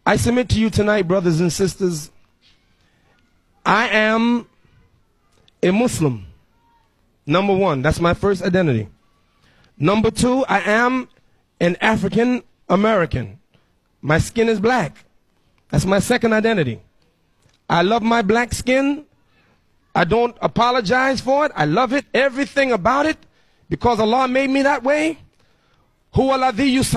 I submit to you tonight, brothers and sisters, I am a Muslim. Number one, that's my first identity. Number two, I am an African American. My skin is black. That's my second identity. I love my black skin. I don't apologize for it. I love it, everything about it, because Allah made me that way. It's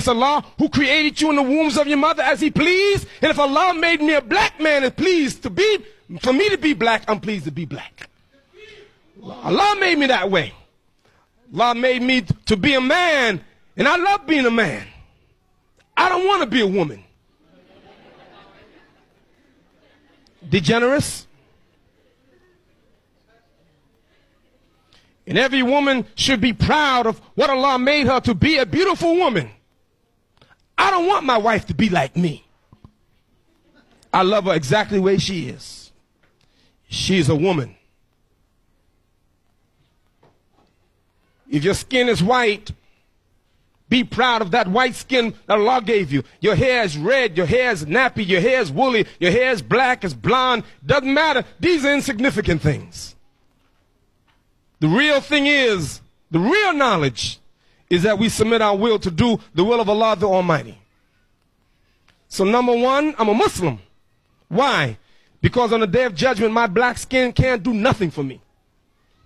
Allah who created you in the wombs of your mother as He pleased. And if Allah made me a black man and pleased to be, for me to be black, I'm pleased to be black. Allah made me that way. Allah made me to be a man, and I love being a man. I don't want to be a woman. Degenerous. And every woman should be proud of what Allah made her to be, a beautiful woman. I don't want my wife to be like me. I love her exactly the way she is. She's a woman. If your skin is white, be proud of that white skin that Allah gave you. Your hair is red, your hair is nappy, your hair is woolly, your hair is black, it's blonde. Doesn't matter. These are insignificant things. The real thing is, the real knowledge is that we submit our will to do the will of Allah the Almighty. So number one, I'm a Muslim. Why? Because on the day of judgment, my black skin can't do nothing for me.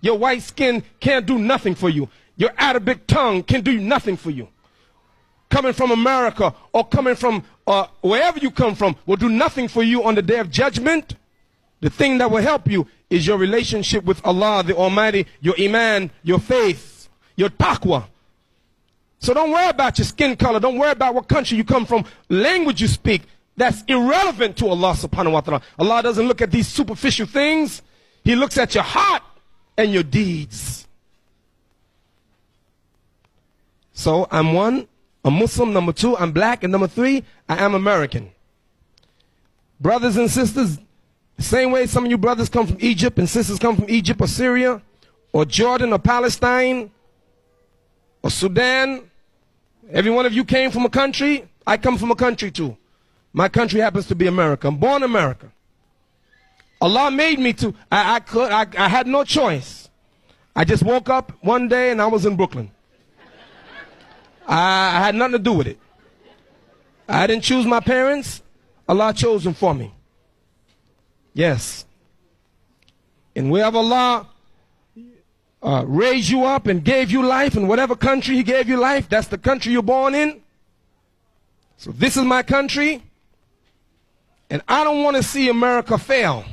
Your white skin can't do nothing for you. Your Arabic tongue can do nothing for you. Coming from America or coming from wherever you come from will do nothing for you on the day of judgment. The thing that will help you is your relationship with Allah the Almighty, your iman, your faith, your taqwa. So don't worry about your skin color. Don't worry about what country you come from, language you speak. That's irrelevant to Allah subhanahu wa ta'ala. Allah doesn't look at these superficial things. He looks at your heart and your deeds. So I'm one, a Muslim. Number two, I'm black. And number three, I am American. Brothers and sisters, the same way some of you brothers come from Egypt and sisters come from Egypt or Syria or Jordan or Palestine or Sudan. Every one of you came from a country. I come from a country too. My country happens to be America. I'm born in America. Allah made me to. I had no choice. I just woke up one day and I was in Brooklyn. I had nothing to do with it. I didn't choose my parents. Allah chose them for me. Yes. And wherever Allah raised you up and gave you life, in whatever country He gave you life, that's the country you're born in. So this is my country. And I don't want to see America fail.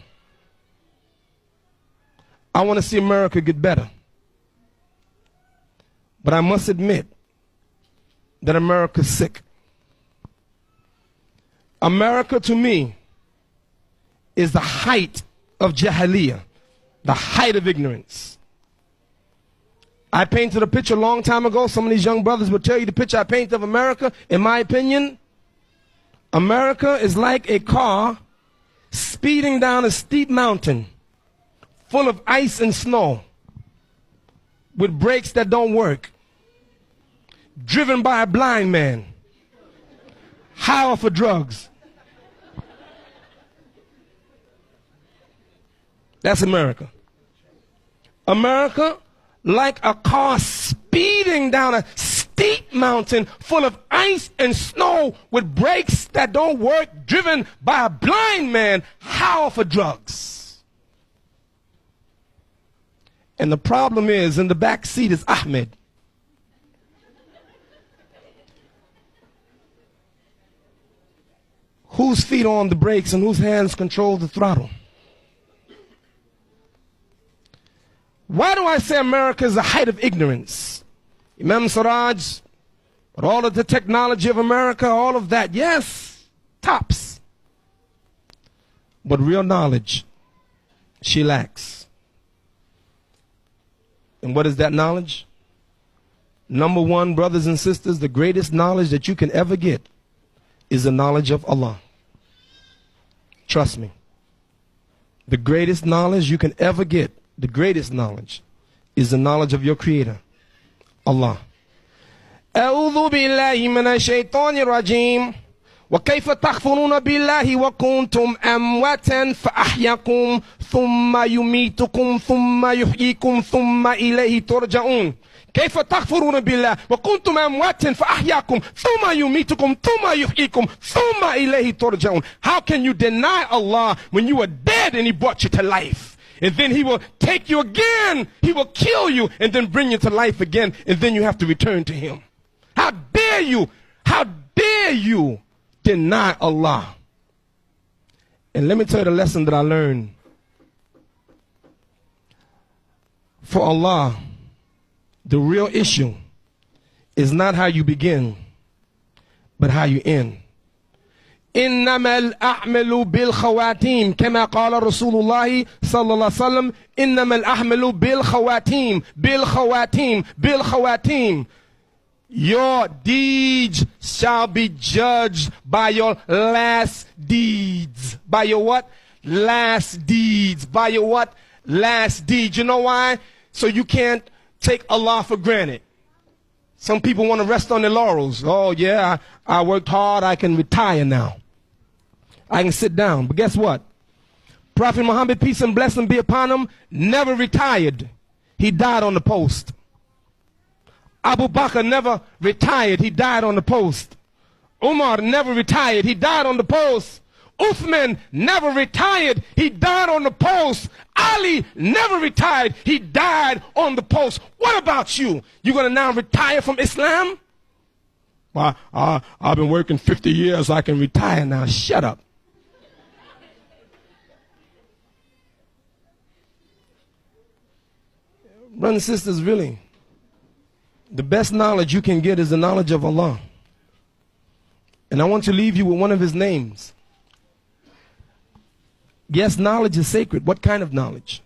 I want to see America get better. But I must admit that America's sick. America, to me, is the height of jahiliyyah, the height of ignorance. I painted a picture a long time ago. Some of these young brothers will tell you the picture I painted of America. In my opinion, America is like a car speeding down a steep mountain full of ice and snow with brakes that don't work, driven by a blind man, high off of drugs. That's America. America, like a car speeding down a steep mountain full of ice and snow with brakes that don't work, driven by a blind man, high off of drugs. And the problem is, in the back seat is Ahmed. Whose feet are on the brakes and whose hands control the throttle? Why do I say America is the height of ignorance? Imam Suraj, but all of the technology of America, all of that, yes, tops. But real knowledge, she lacks. And what is that knowledge? Number one, brothers and sisters, the greatest knowledge that you can ever get is the knowledge of Allah. Trust me. The greatest knowledge you can ever get, the greatest knowledge, is the knowledge of your Creator, Allah. أعوذ بالله من الشيطان الرجيم وكيف تكفرون بالله وكنتم أمواتا فأحياكم ثم يميتكم ثم يحييكم ثم إليه ترجعون. كيف تكفرون بالله وكنتم أمواتا فأحياكم ثم يميتكم ثم يحييكم ثم إليه ترجعون. How can you deny Allah when you were dead and He brought you to life? And then He will take you again, He will kill you and then bring you to life again, and then you have to return to Him. How dare you? How dare you deny Allah? And let me tell you the lesson that I learned. For Allah, the real issue is not how you begin, but how you end. إنما الأعمال بالخواتيم كما قال رسول الله صلى الله عليه وسلم إنما الأعمال بالخواتيم بالخواتيم بالخواتيم. Your deeds shall be judged by your last deeds. By your what? Last deeds. By your what? Last deeds. You know why? So you can't take Allah for granted. Some people want to rest on their laurels. Oh yeah, I worked hard, I can retire now. I can sit down. But guess what? Prophet Muhammad, peace and blessing be upon him, never retired. He died on the post. Abu Bakr never retired. He died on the post. Umar never retired. He died on the post. Uthman never retired. He died on the post. Ali never retired. He died on the post. What about you? You going to now retire from Islam? Well, I've been working 50 years. I can retire now. Shut up. Brothers and sisters, really, the best knowledge you can get is the knowledge of Allah. And I want to leave you with one of His names. Yes, knowledge is sacred. What kind of knowledge?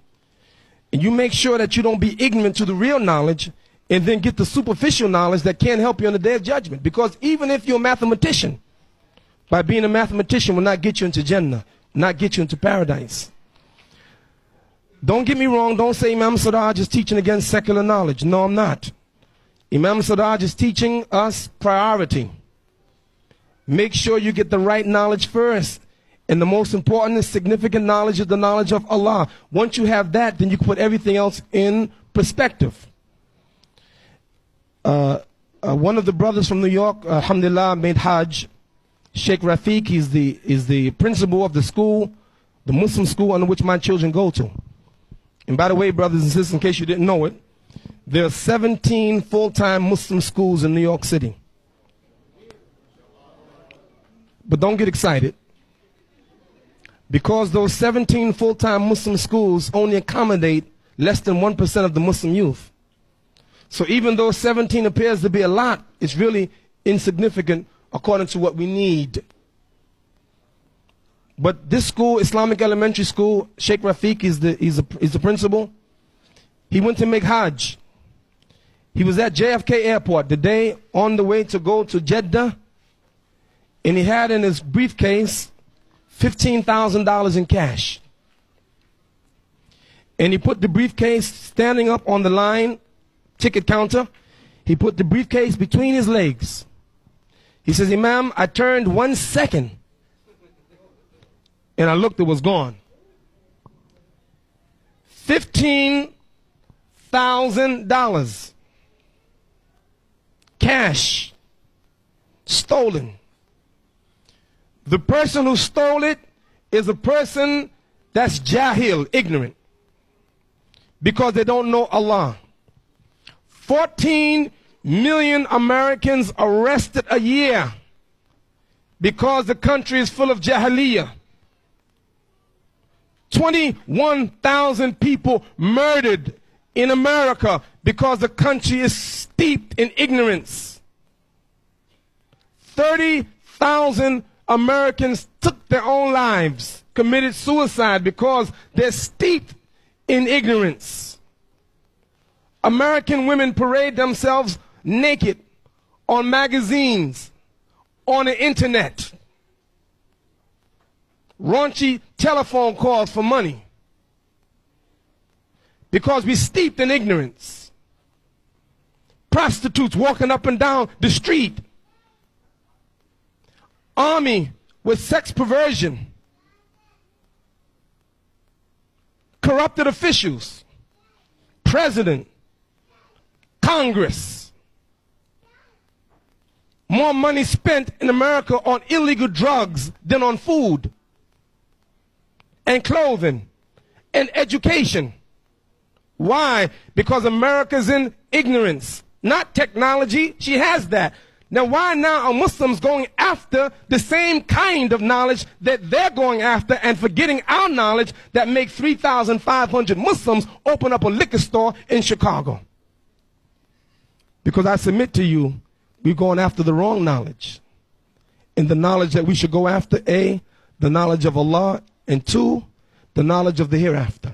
And you make sure that you don't be ignorant to the real knowledge and then get the superficial knowledge that can't help you on the day of judgment. Because even if you're a mathematician, by being a mathematician will not get you into Jannah, not get you into paradise. Don't get me wrong. Don't say Imam Suraj is teaching against secular knowledge. No, I'm not. Imam Suraj is teaching us priority. Make sure you get the right knowledge first. And the most important and significant knowledge is the knowledge of Allah. Once you have that, then you can put everything else in perspective. One of the brothers from New York, alhamdulillah, made Hajj. Sheikh Rafiq, is the principal of the school, the Muslim school under which my children go to. And by the way, brothers and sisters, in case you didn't know it, there are 17 full-time Muslim schools in New York City. But don't get excited, because those 17 full-time Muslim schools only accommodate less than 1% of the Muslim youth. So even though 17 appears to be a lot, it's really insignificant according to what we need. But this school, Islamic Elementary School, Sheikh Rafiq is the principal. He went to make Hajj. He was at JFK Airport the day on the way to go to Jeddah, and he had in his briefcase $15,000 in cash. And he put the briefcase standing up on the line, ticket counter. He put the briefcase between his legs. He says, Imam, I turned 1 second and I looked, it was gone. $15,000 cash stolen. The person who stole it is a person that's jahil, ignorant, because they don't know Allah. 14 million Americans arrested a year because the country is full of jahiliyyah. 21,000 people murdered in America because the country is steeped in ignorance. 30,000 Americans took their own lives, committed suicide because they're steeped in ignorance. American women parade themselves naked on magazines, on the internet. Raunchy telephone calls for money because we're steeped in ignorance. prostitutes walking up and down the street, army with sex perversion, corrupted officials, president, Congress. More money spent in America on illegal drugs than on food and clothing and education. Why? Because America's in ignorance, not technology. She has that. Now, why now are Muslims going after the same kind of knowledge that they're going after and forgetting our knowledge that makes 3,500 Muslims open up a liquor store in Chicago? Because I submit to you, we're going after the wrong knowledge. And the knowledge that we should go after, A, the knowledge of Allah, and 2, the knowledge of the hereafter.